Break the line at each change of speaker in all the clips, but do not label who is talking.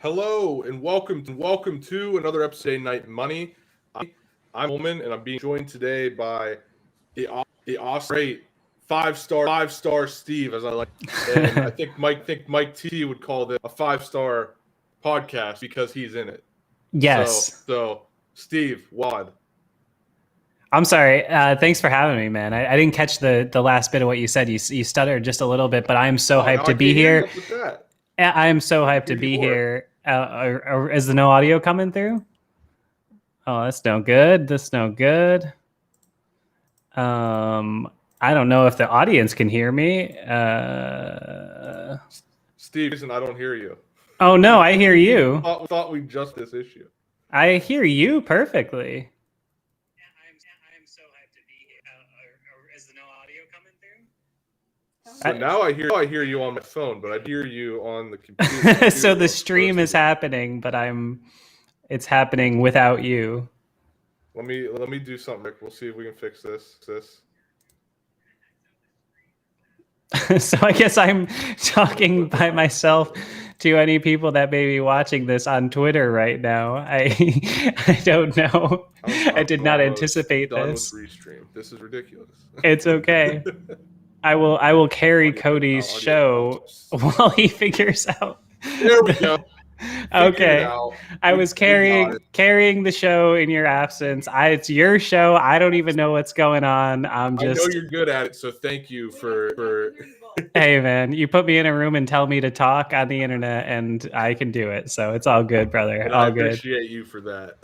Hello and welcome to another episode of Night Money. I'm Holman and I'm being joined today by the awesome, great five-star Steve, as I like. And I think Mike T would call this a 5-star podcast because he's in it.
Yes.
So Steve, Wad.
I'm sorry. Thanks for having me, man. I didn't catch the last bit of what you said. You stuttered just a little bit, but I'm so hyped to be here. I am so hyped to be here. Is the no audio coming through? Oh, that's no good. I don't know if the audience can hear me.
Steve, listen, I don't hear you.
Oh no, I hear you.
I thought we just this issue.
I hear you perfectly.
I'm so hyped to be here. Is the no audio coming through?
So now I hear you on my phone, but I hear you on the computer.
So the stream is happening, but it's happening without you.
Let me do something. We'll see if we can fix this.
So I guess I'm talking by myself to any people that may be watching this on Twitter right now. I don't know. I did not anticipate this.
Restream. This is ridiculous.
It's okay. I will carry Cody's show while he figures out.
There we go.
Okay. I was carrying the show in your absence. It's your show. I don't even know what's going on. I know
you're good at it, so thank you for
Hey man, you put me in a room and tell me to talk on the internet and I can do it. So it's all good, brother.
And
all
I
good.
Appreciate you for that.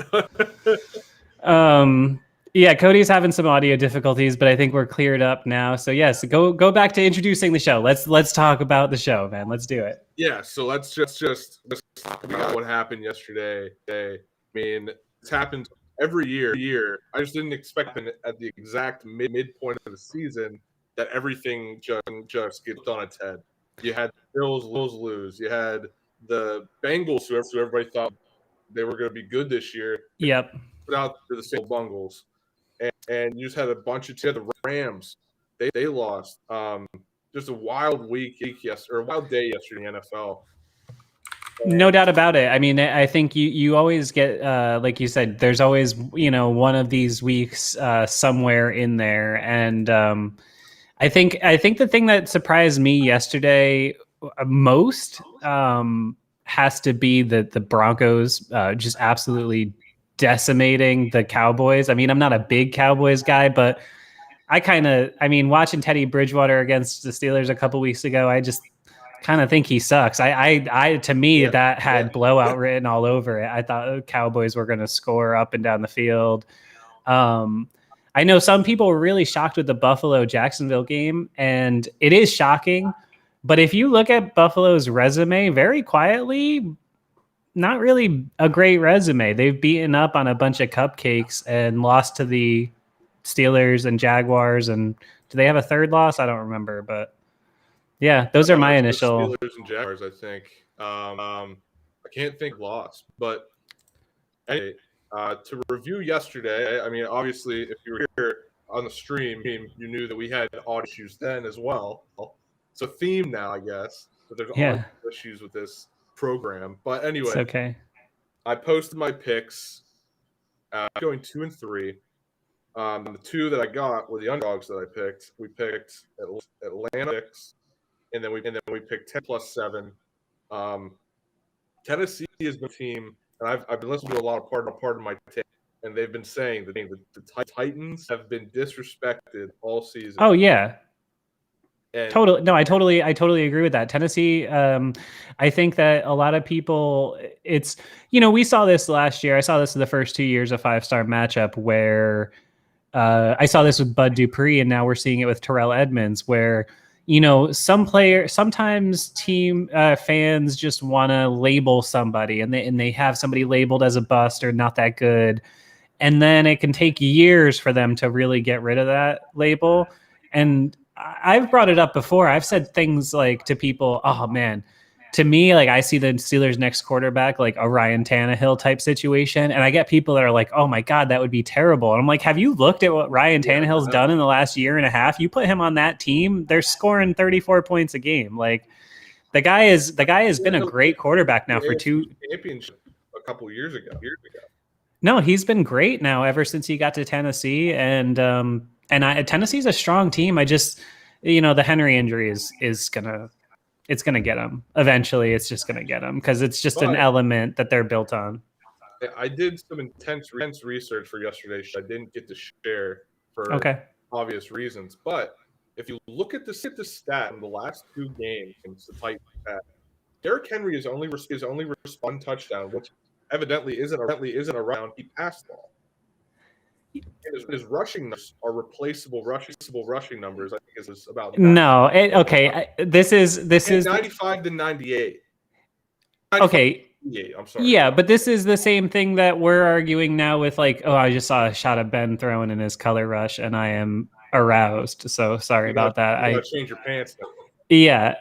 Yeah, Cody's having some audio difficulties, but I think we're cleared up now. So yes, go back to introducing the show. Let's talk about the show, man. Let's do it.
Yeah, so let's just talk about what happened yesterday. I mean, it's happened every year. I just didn't expect it at the exact midpoint of the season that everything just gets on its head. You had the Bills lose. You had the Bengals, who everybody thought they were going to be good this year.
Yep.
Put out to the same Bungles. And you just had a bunch of the Rams. They lost. Just a wild wild day yesterday in the NFL.
No doubt about it. I mean, I think you always get, like you said, there's always, one of these weeks somewhere in there. And I think the thing that surprised me yesterday most has to be the Broncos just absolutely decimating the Cowboys. I mean, I'm not a big Cowboys guy, but watching Teddy Bridgewater against the Steelers a couple weeks ago, I just kind of think he sucks. That had blowout written all over it. I thought the Cowboys were going to score up and down the field. I know some people were really shocked with the Buffalo-Jacksonville game, and it is shocking. But if you look at Buffalo's resume very quietly, not really a great resume. They've beaten up on a bunch of cupcakes and lost to the Steelers and Jaguars. And do they have a third loss? I don't remember, but yeah, those are my initial.
Steelers and Jaguars, I think. I can't think loss, but anyway, to review yesterday, I mean, obviously, if you were here on the stream, you knew that we had audio issues then as well. It's a theme now, I guess, but there's audio issues with this program. But anyway,
it's okay.
I posted my picks, going 2 and 3. The 2 that I got were the underdogs that I picked. We picked Atlanta 6, and then we picked 10 plus 7. Tennessee has been a team, and I've been listening to a lot of part of my take, and they've been saying that the Titans have been disrespected all season.
Oh yeah.
And
Totally. No, I totally agree with that. Tennessee, I think that a lot of people, it's, we saw this last year. I saw this in the first 2 years of 5-star matchup where I saw this with Bud Dupree, and now we're seeing it with Terrell Edmonds, where, sometimes team fans just want to label somebody, and they have somebody labeled as a bust or not that good. And then it can take years for them to really get rid of that label. And I've brought it up before. I've said things like to people, oh man, to me, like I see the Steelers' next quarterback like a Ryan Tannehill type situation. And I get people that are like, oh my God, that would be terrible. And I'm like, have you looked at what Ryan Tannehill's done in the last year and a half? You put him on that team, they're scoring 34 points a game. Like the guy has been a great quarterback now for 2
championship a couple years ago.
No, he's been great now ever since he got to Tennessee, and Tennessee's a strong team. I just, the Henry injury is gonna get him eventually. It's just gonna get him because it's just an element that they're built on.
I did some intense research for yesterday's show. I didn't get to share for obvious reasons, but if you look at the stat in the last 2 games, the Titans had, Derrick Henry is only one touchdown, which evidently isn't around. He passed the ball. His rushing numbers are replaceable rushing numbers. I think is about that.
No. This is
95 to 98.
Okay.
I'm sorry.
Yeah, but this is the same thing that we're arguing now with like, oh, I just saw a shot of Ben throwing in his color rush, and I am aroused. So sorry about that.
You gotta change your pants now.
Yeah.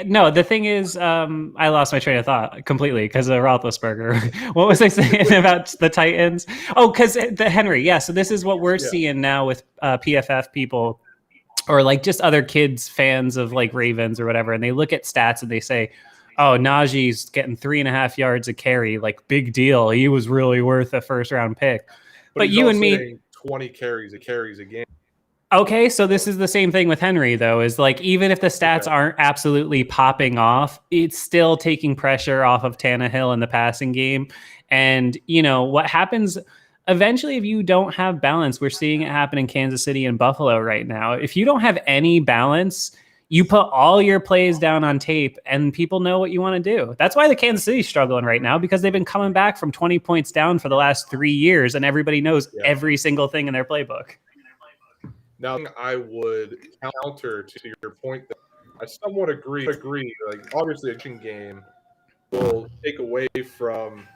No, the thing is, I lost my train of thought completely because of Roethlisberger. What was I saying about the Titans? Oh, because the Henry. Yeah, so this is what we're seeing now with PFF people, or like just other kids, fans of like Ravens or whatever, and they look at stats and they say, oh, Najee's getting 3.5 yards a carry, like big deal. He was really worth a first-round pick. But you and me,
20 carries a game.
Okay, so this is the same thing with Henry, though, is like even if the stats aren't absolutely popping off, it's still taking pressure off of Tannehill in the passing game. And, what happens eventually if you don't have balance, we're seeing it happen in Kansas City and Buffalo right now. If you don't have any balance, you put all your plays down on tape and people know what you want to do. That's why the Kansas City's struggling right now, because they've been coming back from 20 points down for the last 3 years and everybody knows every single thing in their playbook.
Now, I would counter to your point that I somewhat agree. Like, obviously, a game will take away from.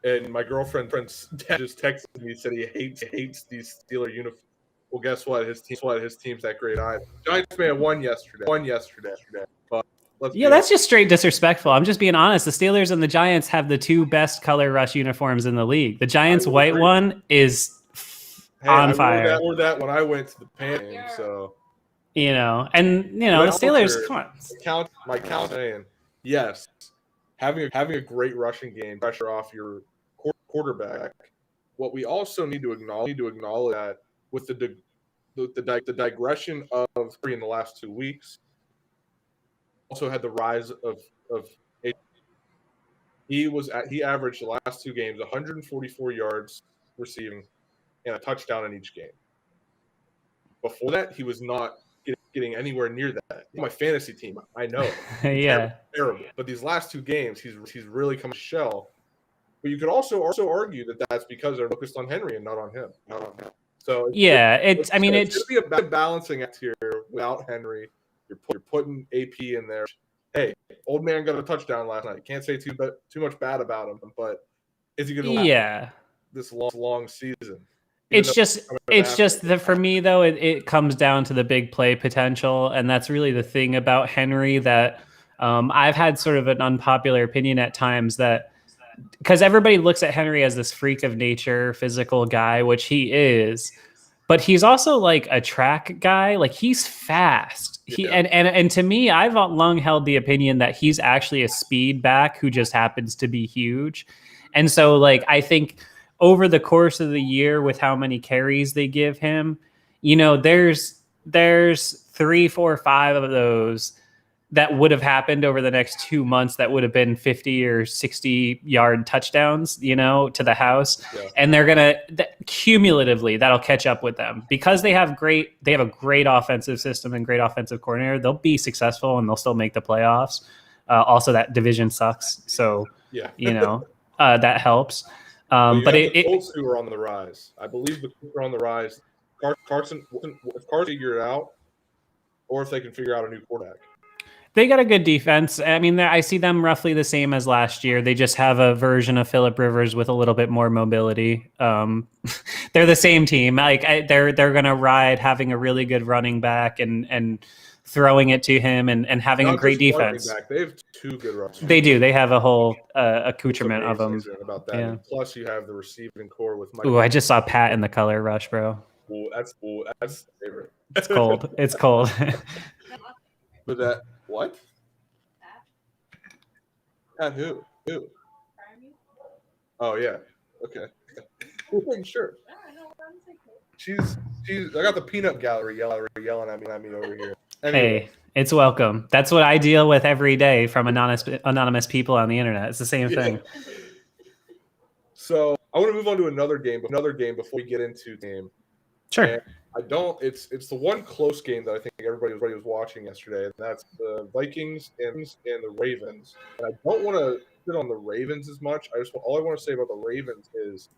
And my girlfriend's dad just texted me, said he hates these Steeler uniforms. Well, guess what? His team's that great. Giants may have won yesterday. But
that's just straight disrespectful. I'm just being honest. The Steelers and the Giants have the 2 best color rush uniforms in the league. The Giants' white one is on fire.
I wore that when I went to the Pan game, so
the Steelers. Come on,
my count saying yes, having a great rushing game, pressure off your quarterback. What we also need to acknowledge that with the digression of three in the last 2 weeks, also had the rise of he averaged the last 2 games 144 yards receiving and a touchdown in each game. Before that, he was not getting anywhere near that. My fantasy team, I know, terrible. But these last 2 games, he's really come to shell. But you could also argue that that's because they're focused on Henry and not on him. So
it's
just be a balancing act here. Without Henry, you're putting AP in there. Hey, old man got a touchdown last night. Can't say too much bad about him, but is he going to last this long season?
It's just that for me, though, it comes down to the big play potential. And that's really the thing about Henry that I've had sort of an unpopular opinion at times, that because everybody looks at Henry as this freak of nature, physical guy, which he is, but he's also like a track guy. Like, he's fast. And to me, I've long held the opinion that he's actually a speed back who just happens to be huge. And so, like, I think over the course of the year, with how many carries they give him, there's 3, 4, 5 of those that would have happened over the next 2 months that would have been 50 or 60 yard touchdowns, you know, to the house.
Yeah.
And they're going to cumulatively that'll catch up with them because they have a great offensive system and great offensive coordinator. They'll be successful and they'll still make the playoffs. Also that division sucks. So,
yeah,
you know, that helps.
But
the
Colts who are on the rise. I believe the Colts are on the rise. Carson, if Carson figure it out, or if they can figure out a new quarterback.
They got a good defense. I mean, I see them roughly the same as last year. They just have a version of Phillip Rivers with a little bit more mobility. They're the same team. Like they're gonna ride having a really good running back and throwing it to him and having a great defense.
They have 2 good runners.
They do. They have a whole accoutrement of them.
About that.
Yeah.
And plus, you have the receiving core with.
Ooh, I just saw Pat in the color rush, bro.
Ooh, that's favorite.
It's cold. It's cold.
But that what? Pat who? Oh yeah. Okay. Sure. She's. I got the peanut gallery yelling at me over here. Anyway.
Hey, it's welcome. That's what I deal with every day from anonymous people on the internet. It's the same thing.
So I want to move on to another game before we get into the game.
Sure.
And it's the one close game that I think everybody was watching yesterday, and that's the Vikings and the Ravens. And I don't want to sit on the Ravens as much. All I want to say about the Ravens is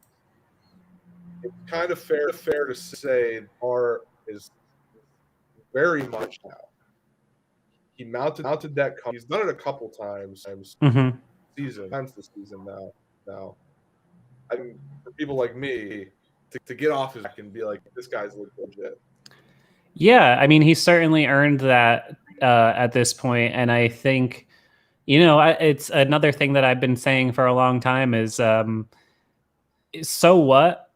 it's kind of fair to say Lamar is very much now. He mounted that. He's done it a couple times.
Mm-hmm.
This season now. I mean, for people like me to get off his back and be like, this guy's legit.
Yeah, I mean, he's certainly earned that at this point, and I think, you know, it's another thing that I've been saying for a long time is, so what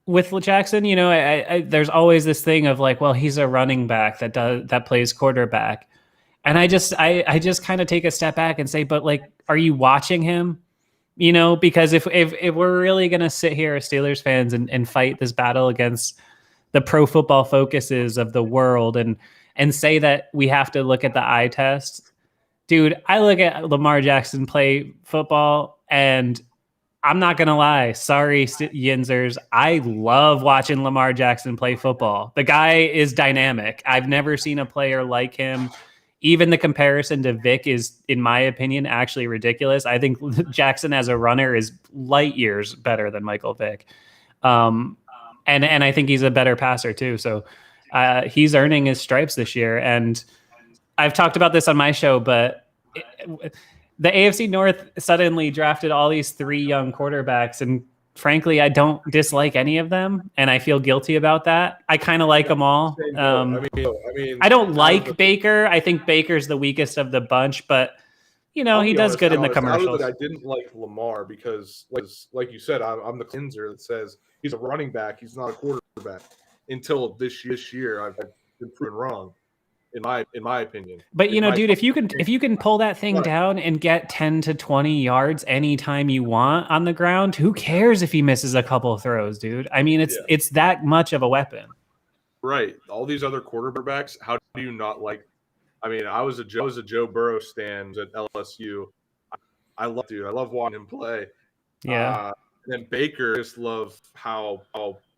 with Jackson? You know, I there's always this thing of like, well, he's a running back that plays quarterback, and I just kind of take a step back and say, but like, are you watching him? You know, because if we're really going to sit here as Steelers fans and fight this battle against the Pro Football Focuses of the world and say that we have to look at the eye test, dude, I look at Lamar Jackson play football and I'm not going to lie. Sorry, Yinzers. I love watching Lamar Jackson play football. The guy is dynamic. I've never seen a player like him. Even the comparison to Vic is, in my opinion, actually ridiculous. I think Jackson as a runner is light years better than Michael Vick. And I think he's a better passer too. So he's earning his stripes this year. And I've talked about this on my show, but the AFC North suddenly drafted all these 3 young quarterbacks, and frankly, I don't dislike any of them, and I feel guilty about that. I kind of like them all. I don't like Baker. I think Baker's the weakest of the bunch, but you know, he does good in the commercials.
I didn't like Lamar because, like you said, I'm the cleanser that says he's a running back. He's not a quarterback. Until this year, I've been proven wrong. In my opinion.
But you know, dude, if you can pull that thing down and get 10 to 20 yards anytime you want on the ground, who cares if he misses a couple of throws, dude? I mean, it's that much of a weapon.
Right. All these other quarterbacks, how do you not like? I mean, I was a Joe Burrow stan at LSU. I love watching him play.
Yeah.
And then Baker, just love how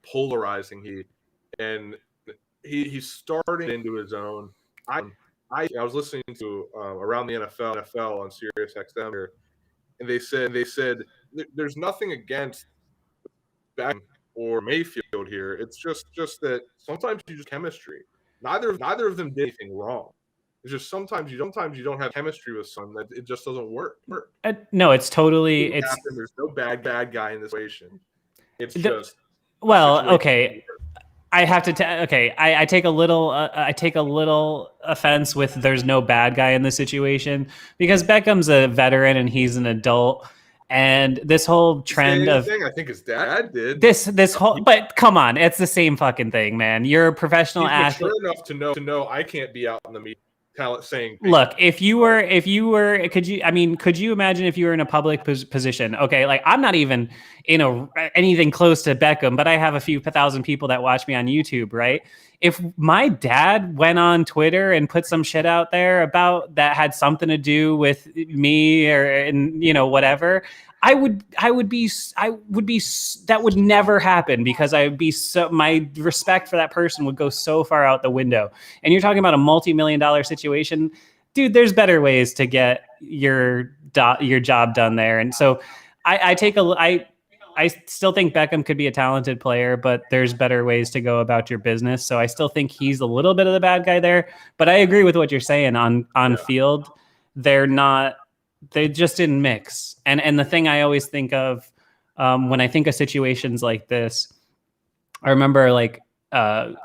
polarizing he's starting into his own. I was listening to Around the NFL on Sirius XM here, and they said there's nothing against Beckham or Mayfield here. It's just that sometimes you just chemistry. Neither of them did anything wrong. It's just sometimes you don't have chemistry with someone that it just doesn't work.
No, it's totally
there's no bad guy in this situation. It's
okay. I have to I take a little offense with there's no bad guy in this situation because Beckham's a veteran and he's an adult, and this whole trend of
I think his dad did
this whole, but come on, it's the same fucking thing, man. You're a professional athlete.
Mature enough to know I can't be out in the media talent saying,
look, if you were, could you imagine if you were in a public position? Okay, like I'm not even in anything close to Beckham, but I have a few thousand people that watch me on YouTube, right? if my dad went on Twitter and put some shit out there about that had something to do with me or, and whatever, that would never happen, because my respect for that person would go so far out the window. And you're talking about a multi-million-dollar situation, dude. There's better ways to get your job done there. And so I still think Beckham could be a talented player, but there's better ways to go about your business. So I still think he's a little bit of the bad guy there. But I agree with what you're saying on field. They just didn't mix. And the thing I always think of when I think of situations like this, I remember 7-8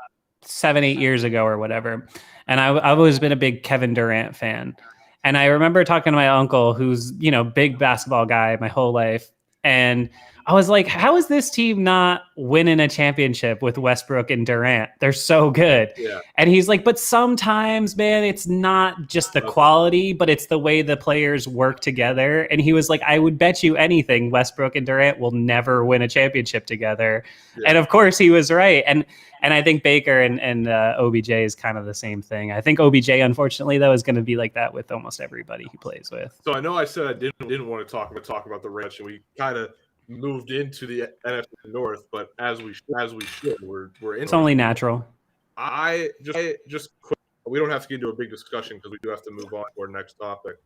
years ago or whatever, and I've always been a big Kevin Durant fan. And I remember talking to my uncle, who's, big basketball guy my whole life. And I was like, how is this team not winning a championship with Westbrook and Durant? They're so good.
Yeah.
And he's like, but sometimes, man, it's not just the quality, but it's the way the players work together. And he was like, I would bet you anything Westbrook and Durant will never win a championship together. Yeah. And of course he was right. And I think Baker and OBJ is kind of the same thing. I think OBJ, unfortunately, though, is going to be like that with almost everybody he plays with.
So I know I said I didn't want to talk about the Rams, and we kind of moved into the NFC North, but as we should, we're in.
It's only natural.
I just we don't have to get into a big discussion because we do have to move on to our next topic.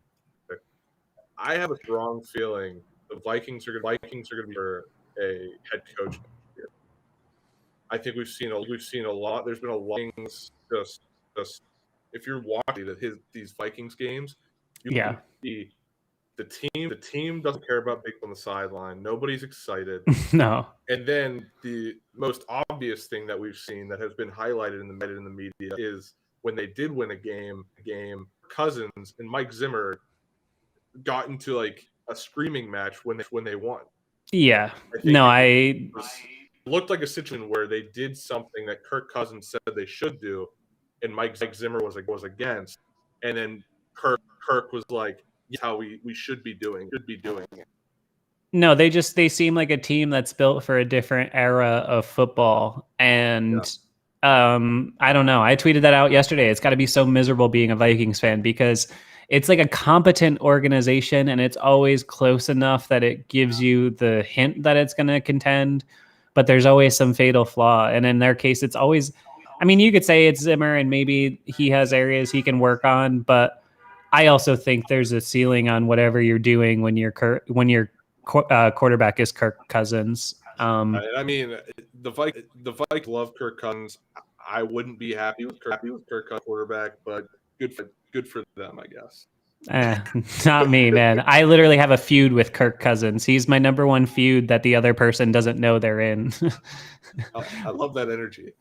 I have a strong feeling the Vikings are going to be for a head coach. I think we've seen a lot. There's been a lot of things just if you're watching these Vikings games, you can see the team doesn't care about people on the sideline. Nobody's excited.
No.
And then the most obvious thing that we've seen that has been highlighted in the media is when they did win a game, Cousins and Mike Zimmer got into like a screaming match when they won.
Yeah.
It looked like a situation where they did something that Kirk Cousins said they should do, and Mike Zimmer was against, and then Kirk was like, "Yeah, how we should be doing it."
No, they seem like a team that's built for a different era of football, and I don't know. I tweeted that out yesterday. It's got to be so miserable being a Vikings fan because it's like a competent organization, and it's always close enough that it gives you the hint that it's going to contend. But there's always some fatal flaw. And in their case, it's always, I mean, you could say it's Zimmer and maybe he has areas he can work on, but I also think there's a ceiling on whatever you're doing when your quarterback is Kirk Cousins.
I mean, the Vikings love Kirk Cousins. I wouldn't be happy with Kirk Cousins quarterback, but good for them, I guess.
Not me, man. I literally have a feud with Kirk Cousins. He's my number one feud that the other person doesn't know they're in.
I love that energy.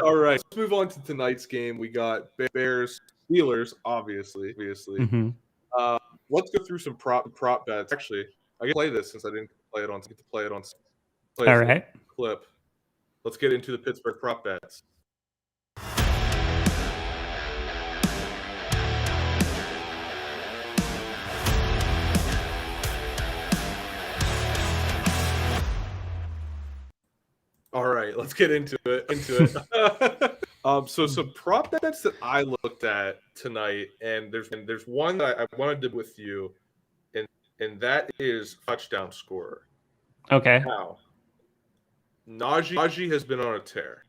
All right, let's move on to tonight's game. We got Bears, Steelers, obviously.
Mm-hmm.
Let's go through some prop bets. Actually, I get to play this since I didn't play it on.
All right.
Clip. Let's get into the Pittsburgh prop bets. All right, let's get into it. So some prop bets that I looked at tonight, and there's one that I wanted to do with you, and that is touchdown scorer.
Okay.
Now, Najee has been on a tear.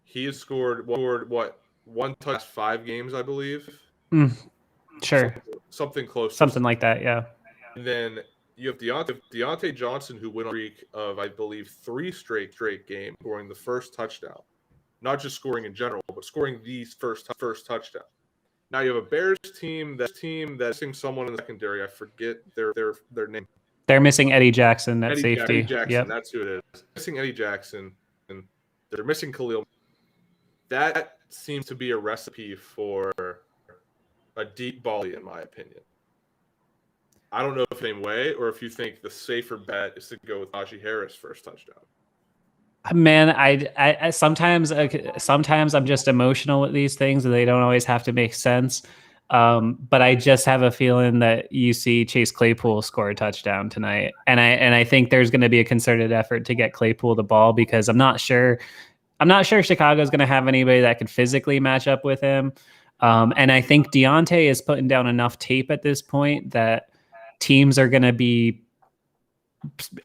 He has scored what, one touch 5 games, I believe.
Sure.
Something close.
Something like that, yeah.
And then you have Deontay Johnson, who went on a streak of, I believe, 3 straight games, scoring the first touchdown. Not just scoring in general, but scoring the first touchdown. Now you have a Bears team that's missing someone in the secondary. I forget their name.
They're missing Eddie Jackson at safety.
Eddie Jackson,
yep.
That's who it is. Missing Eddie Jackson, and they're missing Khalil. That seems to be a recipe for a deep ball, in my opinion. I don't know if the same way, or if you think the safer bet is to go with Najee Harris first touchdown.
Man, I sometimes I'm just emotional with these things, and they don't always have to make sense. But I just have a feeling that you see Chase Claypool score a touchdown tonight, and I think there's going to be a concerted effort to get Claypool the ball, because I'm not sure. I'm not sure Chicago's going to have anybody that could physically match up with him. And I think Deontay is putting down enough tape at this point that teams are going to be.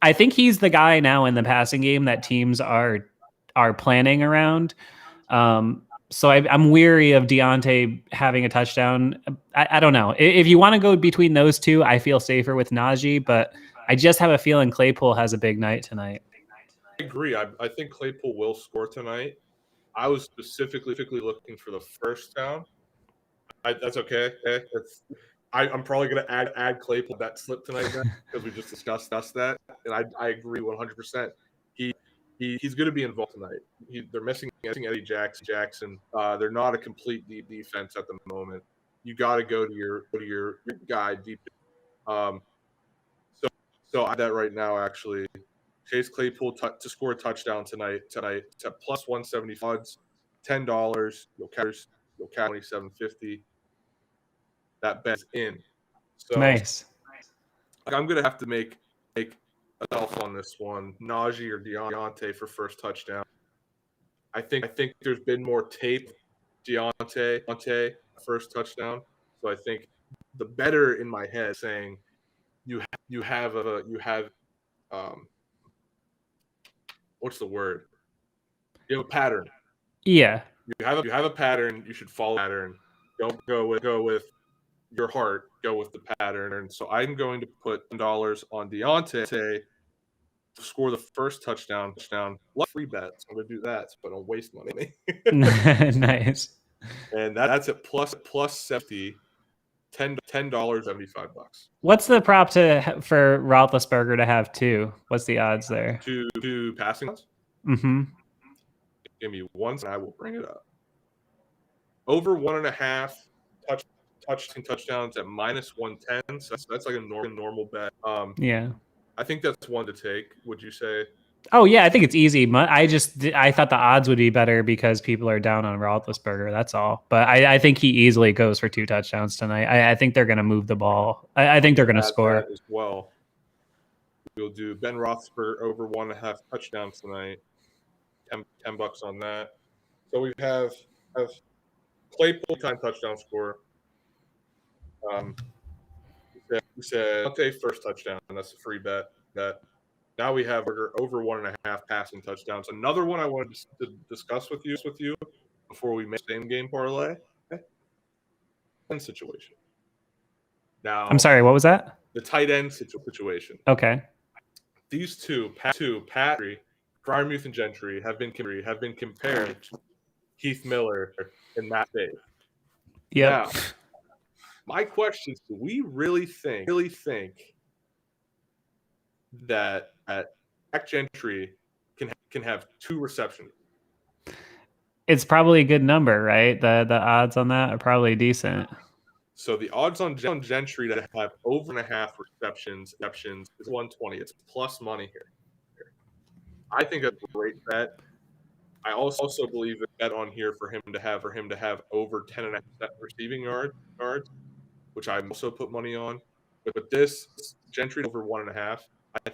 I think he's the guy now in the passing game that teams are planning around. So I'm weary of Deontay having a touchdown. I don't know. If you want to go between those two, I feel safer with Najee, but I just have a feeling Claypool has a big night tonight.
I agree. I think Claypool will score tonight. I was specifically looking for the first down. That's okay. I'm probably going to add Claypool that slip tonight because we just discussed that, and I agree 100%. He's going to be involved tonight. They're missing Eddie Jackson. They're not a complete deep defense at the moment. You got to go to your guy deep. So I that right now actually. Chase Claypool to score a touchdown tonight. It's at plus 170 odds, $10. You'll catch $27.50. That bet's in. So
nice.
I'm gonna have to make a self on this one. Najee or Deontay for first touchdown. I think there's been more tape. Deontay first touchdown. So I think the better in my head saying you have what's the word? You have a pattern.
Yeah.
You have a pattern. You should follow the pattern. Don't go with your heart. Go with the pattern. And so I'm going to put $10 on Deontay to score the first touchdown. Free bets. I'm going to do that, but don't waste money.
Nice.
And that's at plus 70. $10.75.
What's the prop for Roethlisberger to have two? What's the odds there?
Two passing odds?
Mm-hmm.
Give me one second, I will bring it up. Over 1.5 touchdowns at minus 110. So that's like a normal bet.
Yeah.
I think that's one to take. Would you say?
Oh yeah, I think it's easy. I thought the odds would be better because people are down on Roethlisberger. That's all. But I think he easily goes for 2 touchdowns tonight. I think they're going to move the ball. I think they're going to score
as well. We'll do Ben Roethlisberger over 1.5 touchdowns tonight. $10 on that. So we have Claypool time touchdown score. We said okay, first touchdown. That's a free bet. Now we have over 1.5 passing touchdowns. Another one I wanted to discuss with you before we make same game parlay. Situation. Now
I'm sorry, what was that?
The tight end situation.
Okay.
These two, Pat, Freiermuth and Gentry, have been compared to Keith Miller and Matt Day.
Yeah.
Now, my question is: do we really think that Matt Gentry can have 2 receptions?
It's probably a good number, right? The odds on that are probably decent.
So the odds on Gentry to have over 1.5 receptions is 120. It's plus money here. I think that's a great bet. I also believe a bet on here for him to have over 10.5 receiving yards, which I also put money on. But this Gentry over 1.5, I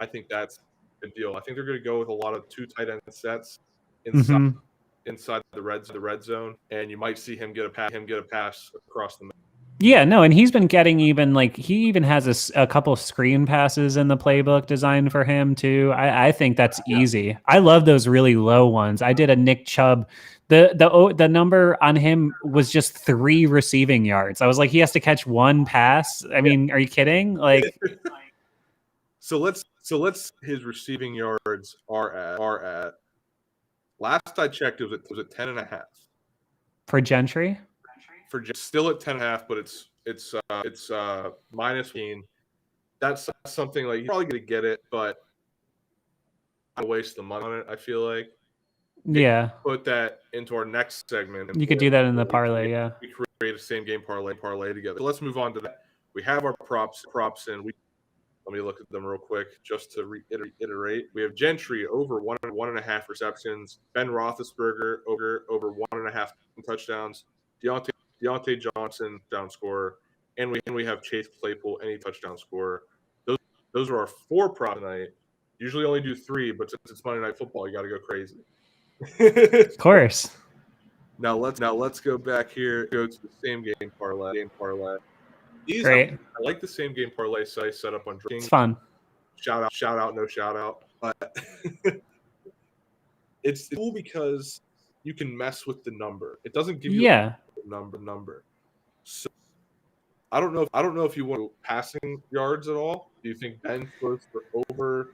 think that's a deal. I think they're going to go with a lot of 2 tight end sets inside the red zone, and you might see him get a pass across the middle.
Yeah, no, and he's been getting he even has a couple screen passes in the playbook designed for him too. I think that's easy. I love those really low ones. I did a Nick Chubb. The number on him was just 3 receiving yards. I was like, he has to catch 1 pass. I mean, are you kidding? Like,
so let's his receiving yards are at. Last I checked, it was at 10.5
for Gentry.
Still at 10.5, but it's minus 15. That's something like you're probably gonna get it, but I waste the money on it. I feel like.
Yeah.
Put that into our next segment.
You could do that in the parlay. Yeah.
We create a same game parlay together. So let's move on to that. We have our props in. Let me look at them real quick just to reiterate. We have Gentry over 1.5 receptions. Ben Roethlisberger over 1.5 touchdowns. Deontay Johnson down scorer, and we have Chase Claypool any touchdown scorer. Those are our 4 props tonight. Usually only do 3, but since it's Monday Night Football, you got to go crazy.
Of course.
Now let's go back here. Go to the same game parlay.
Great.
I like the same game parlay set up on DraftKings.
It's fun.
Shout out, no shout out. But it's cool because you can mess with the number. It doesn't give you a number. So I don't know if you want passing yards at all. Do you think Ben throws for over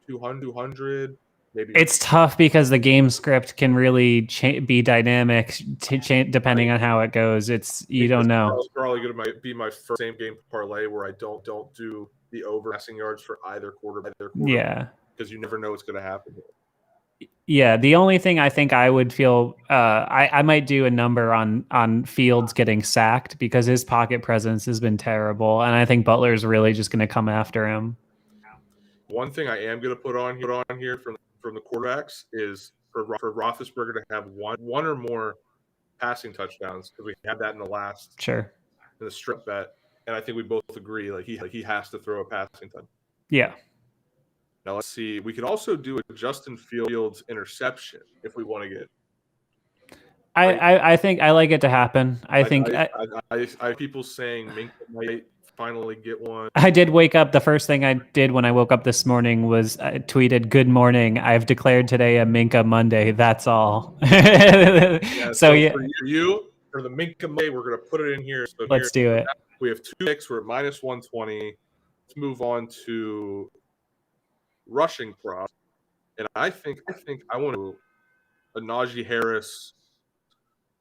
200? Maybe
it's tough because the game script can really be dynamic depending on how it goes. You don't know.
It's probably going to be my first same game parlay where I don't do the over passing yards for either quarter.
Yeah,
because you never know what's going to happen.
Yeah, the only thing I think I would feel I might do a number on Fields getting sacked because his pocket presence has been terrible, and I think Butler's really just going to come after him.
One thing I am going to put on here from the quarterbacks is for Roethlisberger to have one or more passing touchdowns, because we had that in the strip bet, and I think we both agree he has to throw a passing touchdown.
Yeah.
Now let's see. We could also do a Justin Fields interception if we want to get.
I think I like it to happen. I
have people saying Minka might finally get one.
I did wake up. The first thing I did when I woke up this morning was I tweeted, "Good morning. I've declared today a Minka Monday. That's all."
So for the Minka Monday, we're going to put it in here. So
let's do it.
We have 2 picks. We're at minus 120. Let's move on to rushing prop, and I think I want to a Najee Harris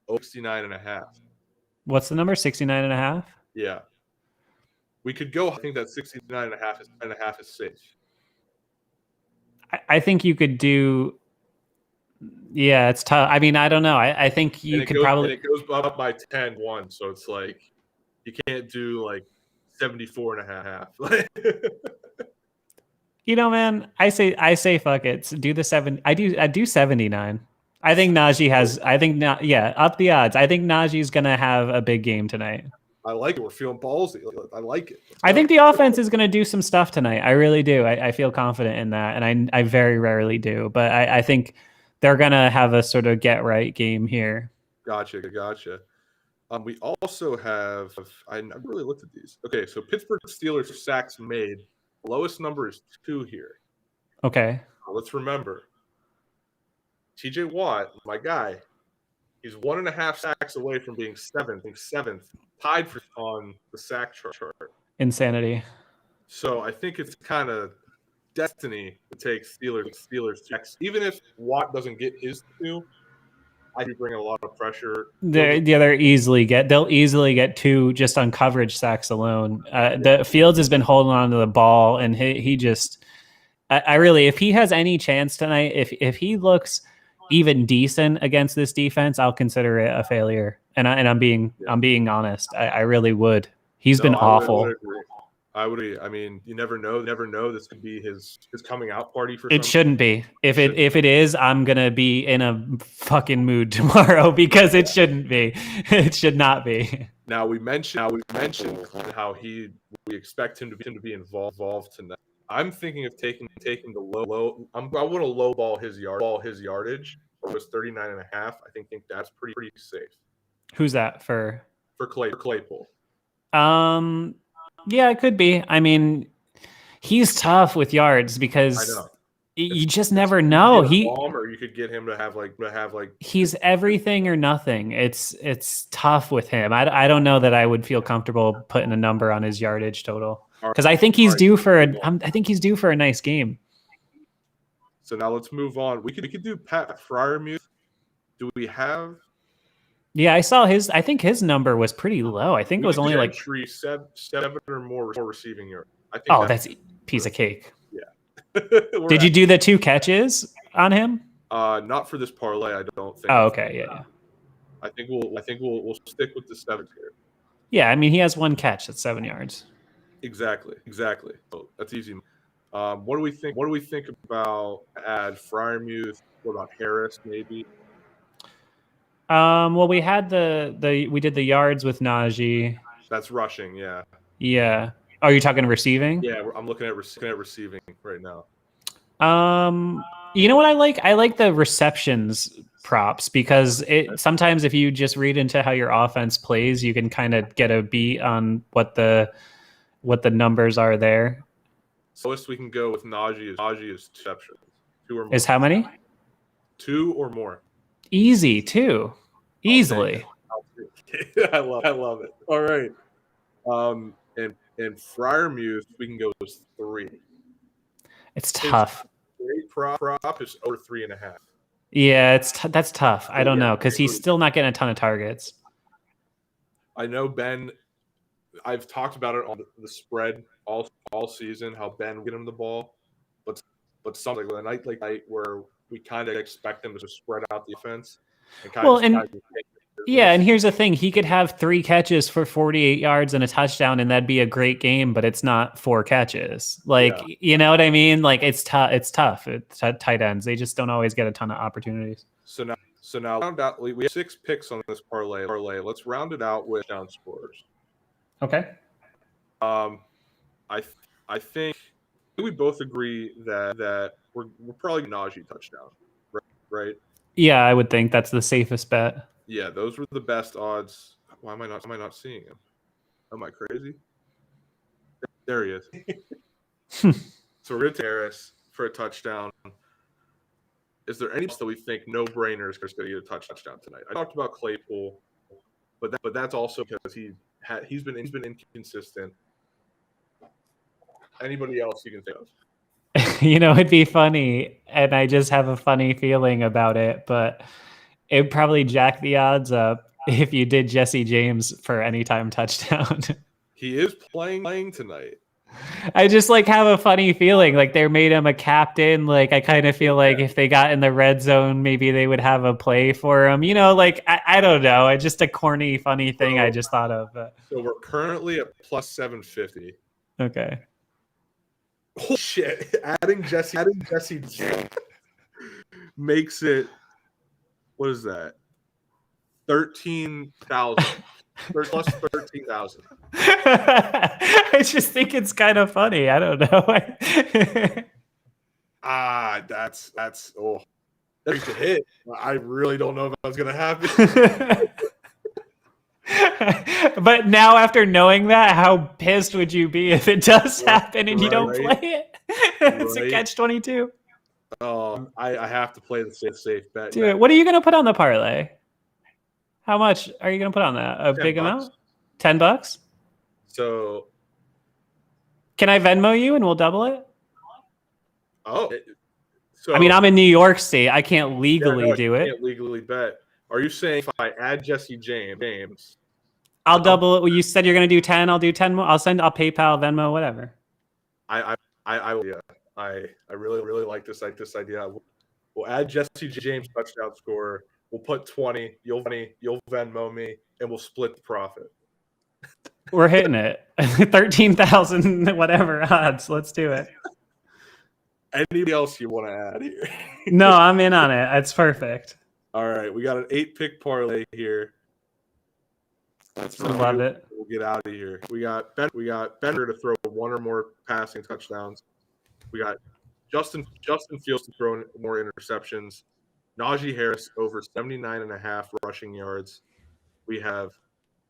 69.5.
What's the number? 69.5?
Yeah. We could go. I think that 69.5 is safe.
I think you could do. Yeah, it's tough. I mean, I don't know. I think you could probably.
And it goes up by 10-1, so it's like you can't do like 74.5.
You know, man, I say fuck it. Do the 7. I do 79. I think Najee has. I think up the odds. I think Najee's gonna have a big game tonight.
I like it. We're feeling ballsy. I like it.
I think the offense is gonna do some stuff tonight. I really do. I feel confident in that, and I very rarely do, but I think they're gonna have a sort of get right game here.
Gotcha. We also have. I never really looked at these. Okay, so Pittsburgh Steelers sacks made. Lowest number is 2 here.
Okay.
Let's remember, TJ Watt, my guy, he's 1.5 sacks away from being seventh, tied on the sack chart.
Insanity.
So I think it's kind of destiny to take Steelers sacks. Even if Watt doesn't get his 2, I'd be bringing a lot of pressure.
They'll easily get 2 just on coverage sacks alone. The Fields has been holding on to the ball, and he just. I really, if he has any chance tonight, if he looks even decent against this defense, I'll consider it a failure. And I'm being honest. I really would. He's been awful.
I would. I mean, you never know. This could be his coming out party for.
It shouldn't be. If it is, I'm gonna be in a fucking mood tomorrow because it shouldn't be. It should not be.
Now we mentioned how we expect him to be involved tonight. I'm thinking of taking the low. I want to lowball his yardage. It was 39.5. I think that's pretty safe.
Who's that for
Claypool?
Yeah, it could be. I mean, he's tough with yards because you just never know.
Or you could get him to have like
he's everything or nothing. It's tough with him. I don't know that I would feel comfortable putting a number on his yardage total because I think he's due for a nice game.
So now let's move on. We could do Pat Freiermuth. Do we have?
Yeah, I saw his. I think his number was pretty low. I think it was only like
7 or more receiving yards.
That's a piece of cake.
Yeah.
Did you do the 2 catches on him?
Not for this parlay. I don't think.
Oh, okay, yeah.
I think we'll stick with the 7 here.
Yeah, I mean he has 1 catch at 7 yards.
Exactly. So that's easy. What do we think? What do we think about Freiermuth? What about Harris? Maybe.
Well, we had we did the yards with Najee.
That's rushing, yeah.
Yeah. Oh, you're talking receiving?
Yeah, I'm looking at receiving right now.
You know what I like? I like the receptions props because sometimes if you just read into how your offense plays, you can kind of get a beat on what the numbers are there.
So lowest we can go with Najee is 2 receptions. 2 or more.
Is how many?
2 or more.
Easy, 2. Easily.
I love it. All right. And Freiermuth, we can go with 3.
It's tough.
Great prop is over 3.5.
Yeah, that's tough. I don't know because he's still not getting a ton of targets.
I know Ben. I've talked about it on the spread all season. How Ben will get him the ball, but something like a night like night where we kind of expect them to spread out the offense and kind of.
Yeah, and here's the thing: he could have 3 catches for 48 yards and a touchdown, and that'd be a great game. But it's not 4 catches. You know what I mean? Like it's tough. It's tough. Tight ends. They just don't always get a ton of opportunities.
So now round out. We have 6 picks on this parlay. Let's round it out with down scorers.
Okay.
I think we both agree that we're probably Najee touchdown, right?
Yeah, I would think that's the safest bet.
Yeah, those were the best odds. Why am I not seeing him? Am I crazy? There he is. So we're going to Harris for a touchdown. Is there any that we think no brainers are going to get a touchdown tonight? I talked about Claypool, but that's also because he's been inconsistent. Anybody else you can think of?
You know, it'd be funny, and I just have a funny feeling about it, but it'd probably jack the odds up if you did Jesse James for anytime touchdown.
He is playing tonight.
I just have a funny feeling like they made him a captain. Like I kind of feel like if they got in the red zone, maybe they would have a play for him. You know, I don't know. It's just a corny, funny thing I just thought of.
So we're currently at plus 750.
Okay.
Oh shit! Adding Jesse makes it. What is that? 13,000. Plus 13,000.
I just think it's kind of funny. I don't know.
That's that's a hit. I really don't know if that's gonna happen.
But now, after knowing that, how pissed would you be if it does happen and you don't play it? It's a catch-22.
I have to play the safe bet.
Dude, what are you going to put on the parlay? How much are you going to put on that? A big amount? $10?
So,
can I Venmo you and we'll double it?
Oh,
so I mean, I'm in New York State. I can't legally do it.
Can't legally bet. Are you saying if I add Jesse James,
I'll double it? Well, you said you're going to do 10. I'll do 10 more. I'll PayPal, Venmo, whatever.
I really like this idea. We'll add Jesse James touchdown scorer. We'll put 20. You'll Venmo me, and we'll split the profit.
We're hitting it. 13,000 whatever odds. Let's do it.
Anybody else you want to add here?
No, I'm in on it. It's perfect.
All right, we got an 8-pick parlay here.
Love it.
We'll get out of here. We got Benner to throw 1 or more passing touchdowns. We got Justin Fields to throw more interceptions. Najee Harris over 79.5 rushing yards. We have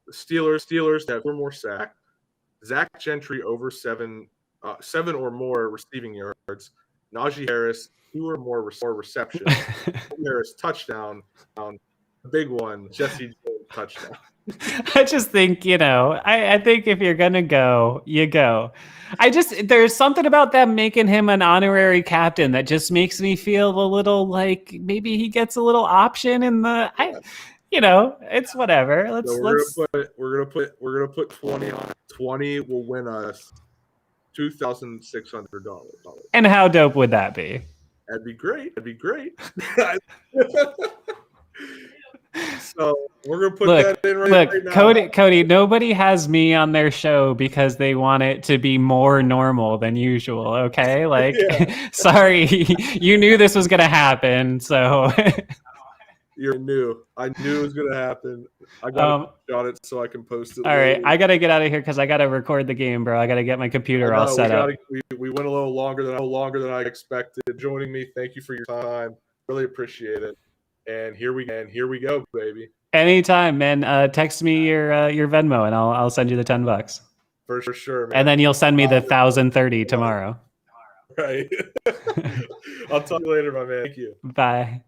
the Steelers that 4 more sacks. Zach Gentry over 7 or more receiving yards. Najee Harris 2 or more receptions. Harris touchdown. The big one, Jesse James touchdown.
I just think, I think if you're going to go, you go. There's something about them making him an honorary captain that just makes me feel a little like maybe he gets a little option in the, it's whatever.
We're gonna put 20 on it. 20 will win us $2,600.
And how dope would that be?
That'd be great. So we're gonna put that in right now.
Cody, nobody has me on their show because they want it to be more normal than usual. Okay, sorry, you knew this was gonna happen, so.
You're new. I knew it was gonna happen. I got it so I can post it.
All right, I gotta get out of here because I gotta record the game, bro. I gotta get my computer all set up.
We went a little longer than I expected. Joining me, thank you for your time. Really appreciate it. And here we go, baby.
Anytime, man. Text me your Venmo, and I'll send you the $10.
For sure, man.
And then you'll send me the 1,030 tomorrow.
Right. I'll talk to you later, my man. Thank you.
Bye.